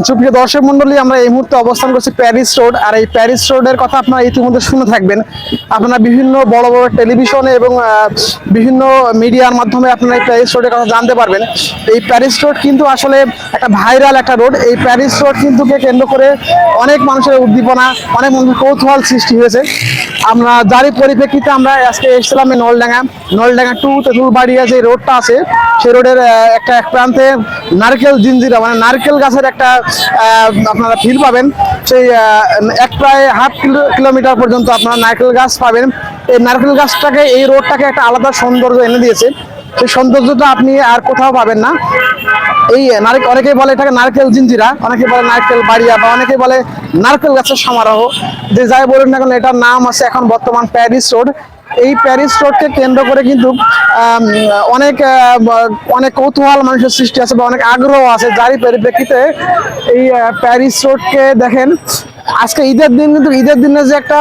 সুপ্রিয় দর্শক মন্ডলী, আমরা এই মুহূর্তে অবস্থান করছি প্যারিস রোড। আর এই প্যারিস রোডের কথা আপনারা ইতিমধ্যে শুনে থাকবেন। আপনারা বিভিন্ন বড় বড় টেলিভিশনে এবং বিভিন্ন মিডিয়ার মাধ্যমে আপনারা এই প্যারিস রোডের কথা জানতে পারবেন। এই প্যারিস রোড কিন্তু আসলে একটা ভাইরাল একটা রোড। এই প্যারিস রোড কিন্তু কেন্দ্র করে অনেক মানুষের উদ্দীপনা, অনেক মানুষের কৌতূহল সৃষ্টি হয়েছে। আমরা যারই পরিপ্রেক্ষিতে আমরা আজকে এসেছিলাম এই নলডাঙ্গা টু তেঁতুলবাড়িয়া যে রোডটা আছে, সেই রোডের একটা এক প্রান্তে নারকেল জিঞ্জিরা মানে নারকেল গাছের একটা আপনারা ফিল পাবেন। সেই এক প্রায় হাফ কিলোমিটার পর্যন্ত আপনারা নারকেল গাছ পাবেন। এই নারকেল গাছটাকে, এই রোডটাকে একটা আলাদা সৌন্দর্য এনে দিয়েছে। সেই সৌন্দর্যটা আপনি আর কোথাও পাবেন না। এই অনেকেই বলে এটাকে নারকেল জিঞ্জিরা, অনেকে বলে নারকেল বাড়িয়া, বা অনেকে বলে নারকেল গাছের সমারোহ। যে যাই বলুন না কেন, এটার নাম আছে এখন বর্তমান প্যারিস রোড। এই প্যারিস রোডকে কেন্দ্র করে কিন্তু অনেক অনেক কৌতূহল মানুষের সৃষ্টি আছে বা অনেক আগ্রহ আছে, যারই পরিপ্রেক্ষিতে এই প্যারিস রোডকে দেখেন। আজকে ঈদের দিন, কিন্তু ঈদের দিনে যে একটা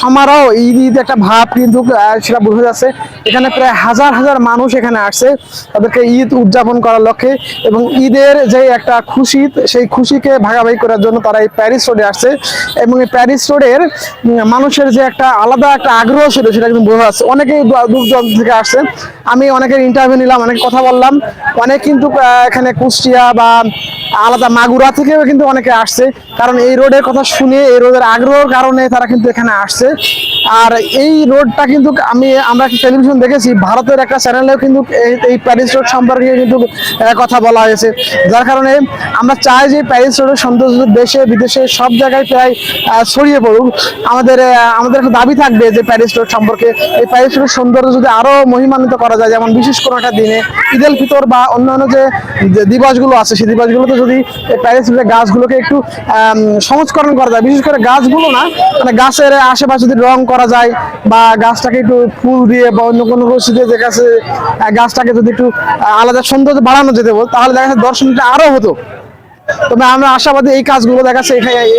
সমারোহ, ঈদ একটা ভাব কিন্তু সেটা বোঝা যাচ্ছে। এখানে প্রায় হাজার হাজার মানুষ এখানে আসছে তাদেরকে ঈদ উদযাপন করার লক্ষ্যে, এবং ঈদের যে একটা খুশি, সেই খুশিকে ভাগাভাগি করার জন্য তারা এই প্যারিস রোডে আসছে। এবং এই প্যারিস রোডের মানুষের যে একটা আলাদা একটা আগ্রহ ছিল, সেটা কিন্তু বোঝা যাচ্ছে। অনেকেই দূর দূরান্ত থেকে আসছে। আমি অনেকের ইন্টারভিউ নিলাম, অনেক কথা বললাম। অনেক কিন্তু এখানে কুষ্টিয়া বা আলাদা মাগুরা থেকেও কিন্তু অনেকে আসছে, কারণ এই রোডের কথা শুনে, এই রোডের আগ্রহের কারণে তারা কিন্তু এখানে আসছে। আর এই রোডটা কিন্তু আমরা টেলিভিশন দেখেছি, ভারতের একটা চ্যানেলেও কিন্তু এই প্যারিস রোড সম্পর্কে কিন্তু কথা বলা হয়েছে। যার কারণে আমরা চাই যে প্যারিস রোডের সৌন্দর্য দেশে বিদেশে সব জায়গায় প্রায় ছড়িয়ে পড়ুক। আমাদের একটা দাবি থাকবে যে প্যারিস রোড সম্পর্কে, এই প্যারিস রোডের সৌন্দর্য যদি আরো মহিমান্বিত করা যায়, যেমন বিশেষ কোনো একটা দিনে ঈদ উল ফিতর বা অন্যান্য যে দিবসগুলো আছে, সেই দিবসগুলোতে যদি প্যারিস রোডের গাছগুলোকে একটু সংস্করণ করা যায়, বিশেষ করে গাছগুলো না, মানে গাছের আশেপাশে যদি রং করা যায়, বা গাছটাকে একটু ফুল দিয়ে বা অন্য কোনো রশি দিয়ে যে গাছটাকে যদি একটু আলাদা সৌন্দর্য বাড়ানো যেতে, তাহলে দেখা যাচ্ছে দর্শনটা আরো হতো। তবে আমরা আশাবাদী এই কাজগুলো দেখাচ্ছে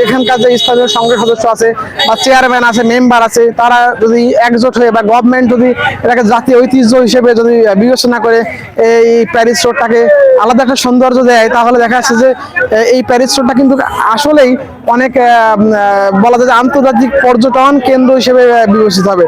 এখানকার যে স্থানীয় সংসদ সদস্য আছে বা চেয়ারম্যান আছে, মেম্বার আছে, তারা যদি একজোট হয়ে বা গভর্নমেন্ট যদি এটাকে জাতীয় ঐতিহ্য হিসেবে যদি বিবেচনা করে এই প্যারিস রোডটাকে আলাদা একটা সৌন্দর্য দেয়, তাহলে দেখা যাচ্ছে যে এই প্যারিস রোডটা কিন্তু আসলেই অনেক বলা যায় যে আন্তর্জাতিক পর্যটন কেন্দ্র হিসেবে বিবেচিত হবে।